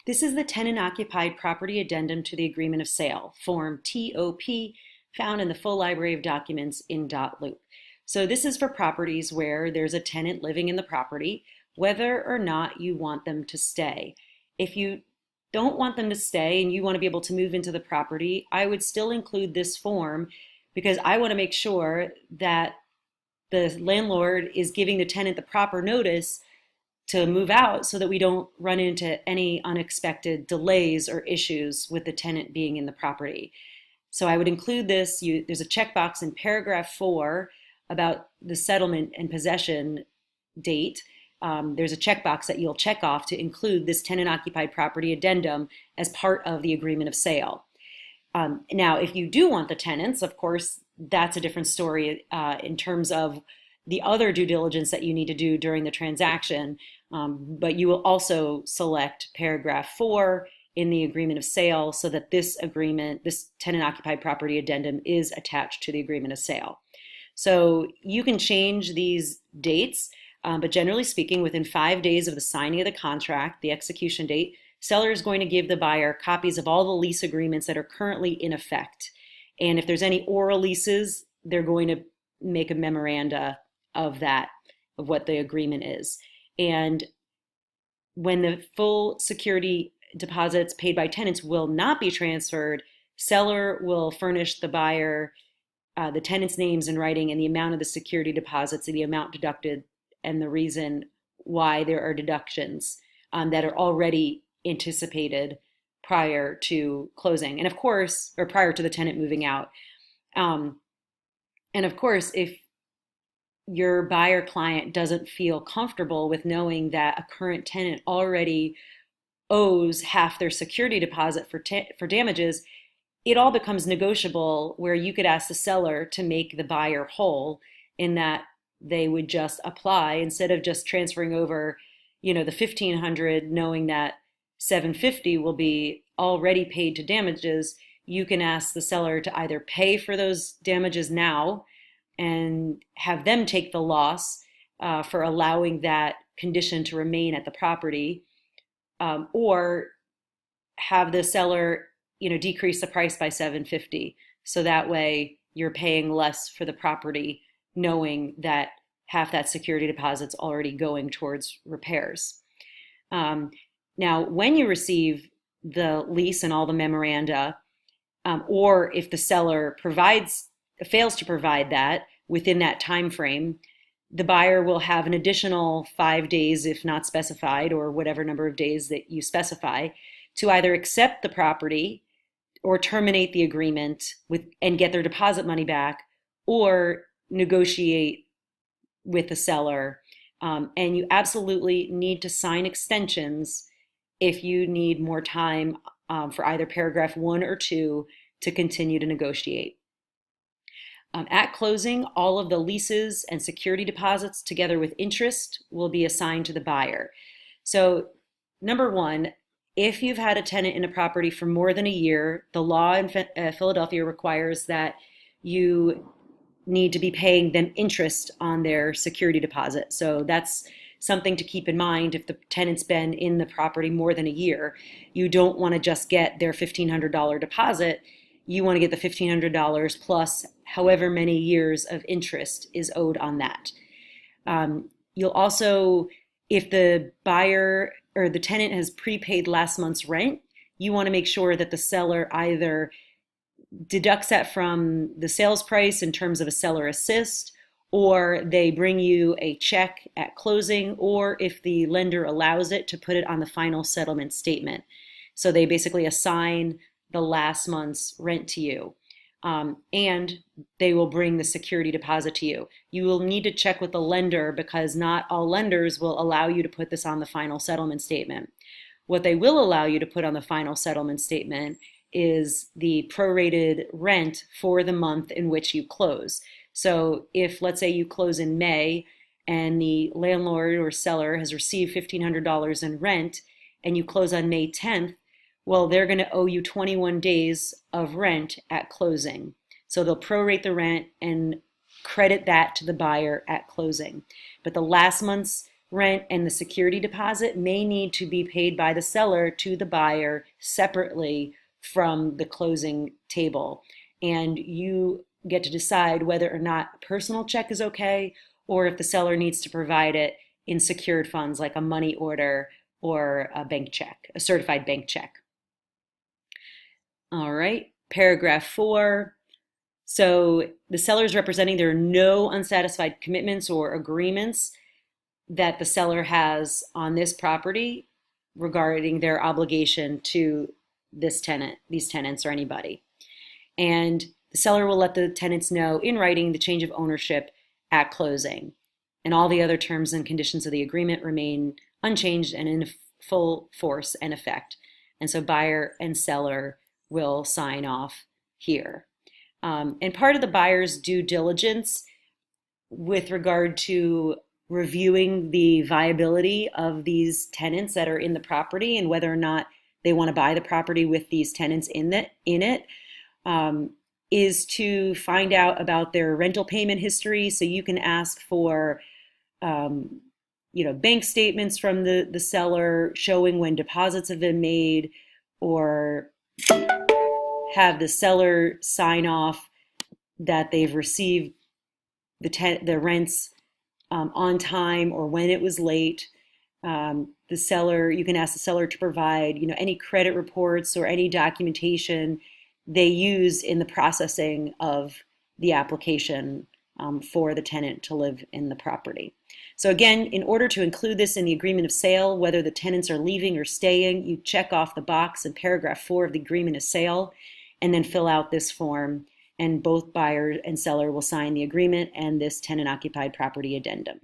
This is the Tenant Occupied Property Addendum to the Agreement of Sale, Form TOP, found in the full library of documents in .loop. So this is for properties where there's a tenant living in the property, whether or not you want them to stay. If you don't want them to stay and you want to be able to move into the property, I would still include this form because I want to make sure that the landlord is giving the tenant the proper notice to move out so that we don't run into any unexpected delays or issues with the tenant being in the property. So I would include this. There's a checkbox in paragraph 4 about the settlement and possession date. There's a checkbox that you'll check off to include this tenant occupied property addendum as part of the agreement of sale. Now, if you do want the tenants, of course, that's a different story in terms of the other due diligence that you need to do during the transaction. But you will also select paragraph 4 in the agreement of sale so that this agreement, this tenant occupied property addendum, is attached to the agreement of sale. So you can change these dates, but generally speaking, within 5 days of the signing of the contract, the execution date, seller is going to give the buyer copies of all the lease agreements that are currently in effect. And if there's any oral leases, they're going to make a memoranda of that, of what the agreement is. And when the full security deposits paid by tenants will not be transferred, seller will furnish the buyer the tenant's names in writing and the amount of the security deposits, and the amount deducted, and the reason why there are deductions that are already anticipated prior to closing, and of course, or prior to the tenant moving out. And of course, if your buyer client doesn't feel comfortable with knowing that a current tenant already owes half their security deposit for damages, it all becomes negotiable, where you could ask the seller to make the buyer whole, in that they would just apply instead of just transferring over, the 1,500, knowing that 750 will be already paid to damages. You can ask the seller to either pay for those damages now and have them take the loss for allowing that condition to remain at the property, or have the seller, decrease the price by 750. So that way you're paying less for the property, knowing that half that security deposit's already going towards repairs. Now, when you receive the lease and all the memoranda, or if the seller fails to provide that within that time frame, the buyer will have an additional 5 days, if not specified, or whatever number of days that you specify, to either accept the property or terminate the agreement and get their deposit money back, or negotiate with the seller. And you absolutely need to sign extensions if you need more time for either paragraph 1 or 2 to continue to negotiate. At closing, all of the leases and security deposits, together with interest, will be assigned to the buyer. So, number 1, if you've had a tenant in a property for more than a year, the law in Philadelphia requires that you need to be paying them interest on their security deposit. So that's something to keep in mind. If the tenant's been in the property more than a year, you don't want to just get their $1,500 deposit. You want to get the $1,500 plus however many years of interest is owed on that. You'll also, if the buyer or the tenant has prepaid last month's rent, you want to make sure that the seller either deducts that from the sales price in terms of a seller assist, or they bring you a check at closing, or if the lender allows it, to put it on the final settlement statement. So they basically assign the last month's rent to you, and they will bring the security deposit to you. You will need to check with the lender, because not all lenders will allow you to put this on the final settlement statement. What they will allow you to put on the final settlement statement is the prorated rent for the month in which you close. So if, let's say, you close in May and the landlord or seller has received $1,500 in rent and you close on May 10th, well, they're going to owe you 21 days of rent at closing. So they'll prorate the rent and credit that to the buyer at closing. But the last month's rent and the security deposit may need to be paid by the seller to the buyer separately from the closing table. And you get to decide whether or not a personal check is okay, or if the seller needs to provide it in secured funds like a money order or a bank check, a certified bank check. All right, paragraph 4. So the seller is representing there are no unsatisfied commitments or agreements that the seller has on this property regarding their obligation to this tenant, these tenants, or anybody. And the seller will let the tenants know in writing the change of ownership at closing. And all the other terms and conditions of the agreement remain unchanged and in full force and effect. And so buyer and seller will sign off here. And part of the buyer's due diligence with regard to reviewing the viability of these tenants that are in the property and whether or not they want to buy the property with these tenants in it, is to find out about their rental payment history. So you can ask for bank statements from the seller showing when deposits have been made, or have the seller sign off that they've received the rents on time or when it was late. You can ask the seller to provide any credit reports or any documentation they use in the processing of the application for the tenant to live in the property. So again, in order to include this in the agreement of sale, whether the tenants are leaving or staying, you check off the box in paragraph 4 of the agreement of sale and then fill out this form, and both buyer and seller will sign the agreement and this tenant occupied property addendum.